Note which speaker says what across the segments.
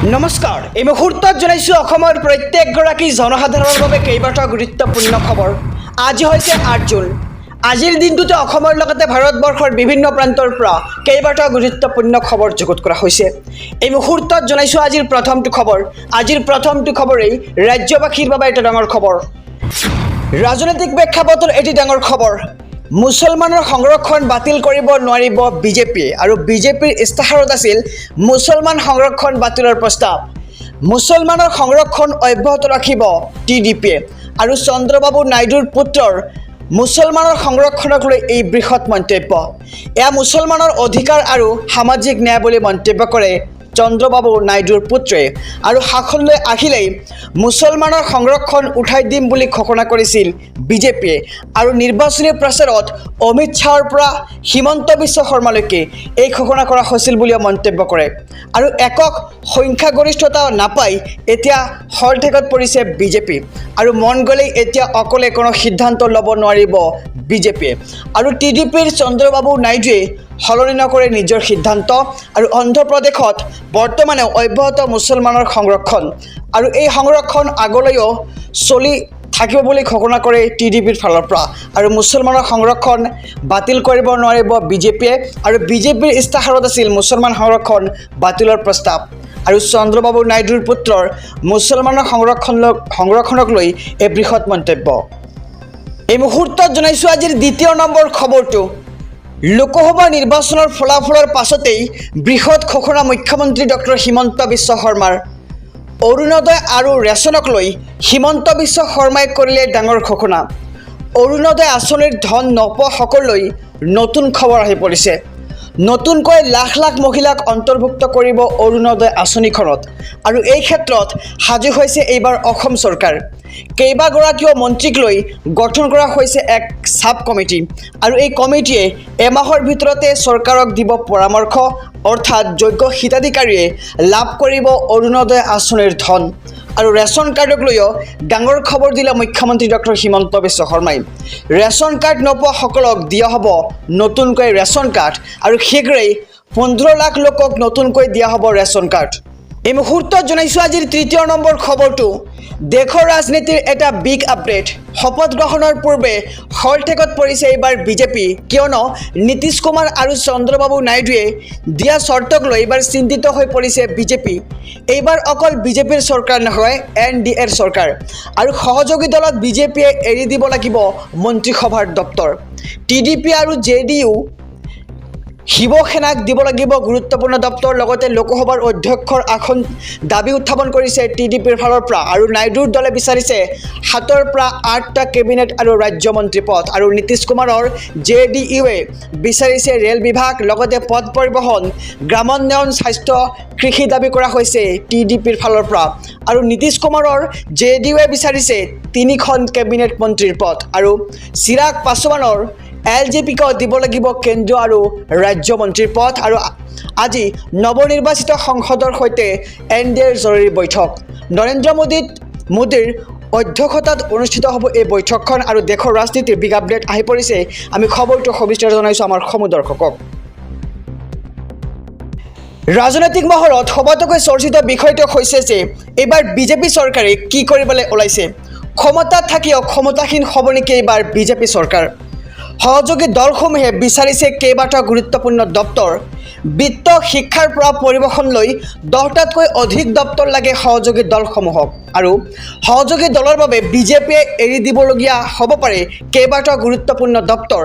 Speaker 1: নমস্কাৰ এই মুহূৰ্তত জনাইছো অসমৰ প্ৰত্যেকগৰাকী জনসাধাৰণৰ বাবে কেইবাটাও গুৰুত্বপূৰ্ণ খবৰ। আজি হৈছে ৮ জুন। আজিৰ দিনটোতে অসমৰ লগতে ভাৰতবৰ্ষৰ বিভিন্ন প্ৰান্তৰ পৰা কেইবাটাও গুৰুত্বপূৰ্ণ খবৰ যুগুত কৰা হৈছে। এই মুহূৰ্তত জনাইছো আজিৰ প্ৰথমটো খবৰ। আজিৰ প্ৰথমটো খবৰেই ৰাজ্যবাসীৰ বাবে এটা ডাঙৰ খবৰ। ৰাজনৈতিক প্ৰেক্ষাপটৰ এটি ডাঙৰ খবৰ। মুছলমানৰ সংৰক্ষণ বাতিল কৰিব নোৱাৰিব বিজেপিয়ে আৰু বিজেপিৰ ইস্তাহাৰত আছিল মুছলমান সংৰক্ষণ বাতিলৰ প্ৰস্তাৱ। মুছলমানৰ সংৰক্ষণ অব্যাহত ৰাখিব টিডিপিয়ে আৰু চন্দ্ৰবাবু নাইডুৰ পুত্ৰৰ মুছলমানৰ সংৰক্ষণক লৈ এই বৃহৎ মন্তব্য। এয়া মুছলমানৰ অধিকাৰ আৰু সামাজিক ন্যায় বুলি মন্তব্য কৰে চন্দ্ৰবাবু নাইডুৰ পুত্ৰে আৰু শাসনলৈ আহিলেই মুছলমানৰ সংৰক্ষণ উঠাই দিম বুলি ঘোষণা কৰিছিল বিজেপিয়ে আৰু নিৰ্বাচনী প্ৰচাৰত অমিত শ্বাহৰ পৰা হিমন্ত বিশ্ব শৰ্মালৈকে এই ঘোষণা কৰা হৈছিল বুলিও মন্তব্য কৰে আৰু একক সংখ্যাগৰিষ্ঠতা নাপাই এতিয়া হৰঠেকত পৰিছে বিজেপি আৰু মন গ'লেই এতিয়া অকলে কোনো সিদ্ধান্ত ল'ব নোৱাৰিব বিজেপিয়ে আৰু টিডিপিৰ চন্দ্ৰবাবু নাইডুৱে সলনি নকৰে নিজৰ সিদ্ধান্ত আৰু অন্ধ্ৰপ্ৰদেশত বৰ্তমানে অব্যাহত মুছলমানৰ সংৰক্ষণ আৰু এই সংৰক্ষণ আগলৈও চলি থাকিব বুলি ঘোষণা কৰে টিডিপিৰ ফালৰ পৰা আৰু মুছলমানৰ সংৰক্ষণ বাতিল কৰিব নোৱাৰিব বিজেপিয়ে আৰু বিজেপিৰ ইস্তাহাৰত আছিল মুছলমান সংৰক্ষণ বাতিলৰ প্ৰস্তাৱ আৰু চন্দ্ৰবাবু নাইডুৰ পুত্ৰৰ মুছলমানৰ সংৰক্ষণক লৈ এই বৃহৎ মন্তব্য। এই মুহূৰ্তত জনাইছোঁ আজিৰ দ্বিতীয় নম্বৰ খবৰটো। লোকসভা নিৰ্বাচনৰ ফলাফলৰ পাছতেই বৃহৎ ঘোষণা মুখ্যমন্ত্ৰী ডক্টৰ হিমন্ত বিশ্ব শৰ্মাৰ। অৰুণোদয় আৰু ৰেচনক লৈ হিমন্ত বিশ্ব শৰ্মাই কৰিলে ডাঙৰ ঘোষণা। অৰুণোদয় আঁচনিৰ ধন নোপোৱাসকললৈ নতুন খবৰ আহি পৰিছে। নতুনকৈ লাখ লাখ মহিলাক অন্তৰ্ভুক্ত কৰিব অৰুণোদয় আঁচনিখনত আৰু এই ক্ষেত্ৰত সাজু হৈছে এইবাৰ অসম চৰকাৰ। কেইবাগৰাকীও মন্ত্ৰীক লৈ গঠন কৰা হৈছে এক চাব কমিটি আৰু এই কমিটিয়ে এমাহৰ ভিতৰতে চৰকাৰক দিব পৰামৰ্শ, অৰ্থাৎ যোগ্য হিতাধিকাৰীয়ে লাভ কৰিব অৰুণোদয় আঁচনিৰ ধন আৰু ৰেচন কাৰ্ডক লৈও ডাঙৰ খবৰ দিলে মুখ্যমন্ত্ৰী ডক্টৰ হিমন্ত বিশ্ব শৰ্মাই। ৰেচন কাৰ্ড নোপোৱাসকলক দিয়া হ'ব নতুনকৈ ৰেচন কাৰ্ড আৰু শীঘ্ৰেই 15 লাখ লোকক নতুনকৈ দিয়া হ'ব ৰেচন কাৰ্ড। এই মুহূৰ্তত জনাইছোঁ আজিৰ তৃতীয় নম্বৰ খবৰটো। দেশৰ ৰাজনীতিৰ এটা বিগ আপডেট। শপত গ্ৰহণৰ পূৰ্বে হৰঠেকত পৰিছে এইবাৰ বিজেপি, কিয়নো নীতিশ কুমাৰ আৰু চন্দ্ৰবাবু নাইডুৱে দিয়া চৰ্তক লৈ এইবাৰ চিন্তিত হৈ পৰিছে বিজেপি। এইবাৰ অকল বিজেপিৰ চৰকাৰ নহয়, NDAৰ চৰকাৰ আৰু সহযোগী দলত বিজেপিয়ে এৰি দিব লাগিব মন্ত্ৰীসভাৰ দপ্তৰ। টিডিপি আৰু JDU শিৱসেনাক দিব লাগিব গুৰুত্বপূৰ্ণ দপ্তৰ, লগতে লোকসভাৰ অধ্যক্ষৰ আসন দাবী উত্থাপন কৰিছে টিডিপিৰ ফালৰ পৰা আৰু নাইডুৰ দলে বিচাৰিছে 7ৰ পৰা 8টা কেবিনেট আৰু ৰাজ্যমন্ত্ৰী পদ আৰু নীতিশ কুমাৰৰ JDUৱে বিচাৰিছে ৰেল বিভাগ, লগতে পথ পৰিবহণ, গ্ৰামোন্নয়ন, স্বাস্থ্য, কৃষি দাবী কৰা হৈছে টিডিপিৰ ফালৰ পৰা আৰু নীতিশ কুমাৰৰ JDUৱে বিচাৰিছে 3খন কেবিনেট মন্ত্ৰীৰ পদ আৰু চিৰাগ পাছোৱানৰ LJPক দিব লাগিব কেন্দ্ৰীয় আৰু ৰাজ্যমন্ত্ৰীৰ পদ আৰু আজি নৱনিৰ্বাচিত সংসদৰ সৈতে NDAৰ জৰুৰী বৈঠক। নৰেন্দ্ৰ মোদীৰ অধ্যক্ষতাত অনুষ্ঠিত হ'ব এই বৈঠকখন আৰু দেশৰ ৰাজনীতিৰ বিগ আপডেট আহি পৰিছে। আমি খবৰটো সবিস্তাৰে জনাইছোঁ আমাৰ সমূহ দৰ্শকক। ৰাজনৈতিক মহলত সবাতোকৈ চৰ্চিত বিষয়টো হৈছে যে এইবাৰ বিজেপি চৰকাৰে কি কৰিবলৈ ওলাইছে। ক্ষমতাত থাকিও ক্ষমতাহীন হ'ব নেকি এইবাৰ বিজেপি চৰকাৰ। সহযোগী দলসমূহে বিচাৰিছে কেইবাটাও গুৰুত্বপূৰ্ণ দপ্তৰ। বিত্ত, শিক্ষাৰ পৰা পৰিবহণলৈ 10টাতকৈ অধিক দপ্তৰ লাগে সহযোগী দলসমূহক আৰু সহযোগী দলৰ বাবে বিজেপিয়ে এৰি দিবলগীয়া হ'ব পাৰে কেইবাটাও গুৰুত্বপূৰ্ণ দপ্তৰ।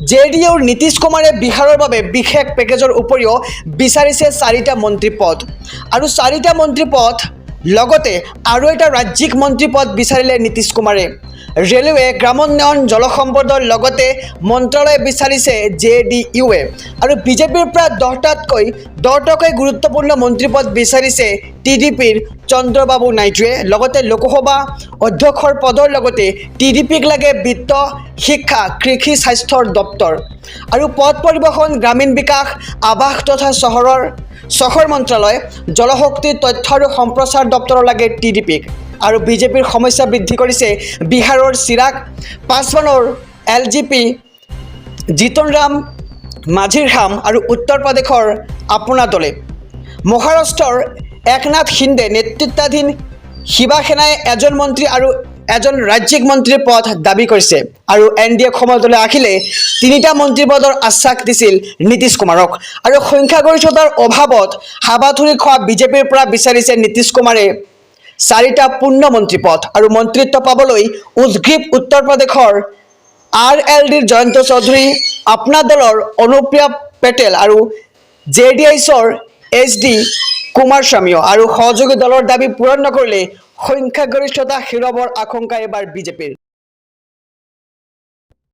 Speaker 1: JDUৰ নীতিশ কুমাৰে বিহাৰৰ বাবে বিশেষ পেকেজৰ উপৰিও বিচাৰিছে 4টা মন্ত্ৰী পদ আৰু 4টা মন্ত্ৰী পদ লগতে আৰু এটা ৰাজ্যিক মন্ত্ৰী পদ বিচাৰিলে নীতিশ কুমাৰে। ৰেলৱে, গ্ৰামোন্নয়ন, জলসম্পদৰ লগতে মন্ত্ৰালয় বিচাৰিছে JDUৱে আৰু বিজেপিৰ পৰা 10টাকৈ গুৰুত্বপূৰ্ণ মন্ত্ৰীপদ বিচাৰিছে টিডিপিৰ চন্দ্ৰবাবু নাইডুৱে। লগতে লোকসভা অধ্যক্ষৰ পদৰ লগতে টিডিপিক লাগে বিত্ত, শিক্ষা, কৃষি, স্বাস্থ্যৰ দপ্তৰ আৰু পথ পৰিবহণ, গ্ৰামীণ বিকাশ, আৱাস তথা চহৰ মন্ত্ৰালয়, জলশক্তি, তথ্য আৰু সম্প্ৰচাৰ দপ্তৰ লাগে টিডিপিক আৰু বিজেপিৰ সমস্যা বৃদ্ধি কৰিছে বিহাৰৰ চিৰাগ পাছোৱানৰ LJP, জিতন ৰাম মাঝিৰ খাম আৰু উত্তৰ প্ৰদেশৰ আপোনা দলে। মহাৰাষ্ট্ৰৰ একনাথ সিন্দে নেতৃত্বাধীন শিৱসেনাই এজন মন্ত্ৰী আৰু এজন ৰাজ্যিক মন্ত্ৰীৰ পদ দাবী কৰিছে আৰু NDA ক্ষমতালৈ আহিলে 3টা মন্ত্ৰী পদৰ আশ্বাস দিছিল নীতিশ কুমাৰক আৰু সংখ্যাগৰিষ্ঠতাৰ অভাৱত হাবাথুৰি খোৱা বিজেপিৰ পৰা বিচাৰিছে নীতিশ কুমাৰে 4টা পূৰ্ণ মন্ত্ৰী পদ আৰু মন্ত্ৰিত্ব পাবলৈ উদ্গ্ৰীৱ উত্তৰ প্ৰদেশৰ RLDৰ জয়ন্ত চৌধুৰী আপনা দলৰ অনুপ্ৰিয়া পেটেল আৰু JDSৰ HD কুমাৰস্বামীও আৰু সহযোগী দলৰ দাবী পূৰণ নকৰিলে সংখ্যাগৰিষ্ঠতা হেৰুৱাবৰ আশংকা এবাৰ বিজেপিৰ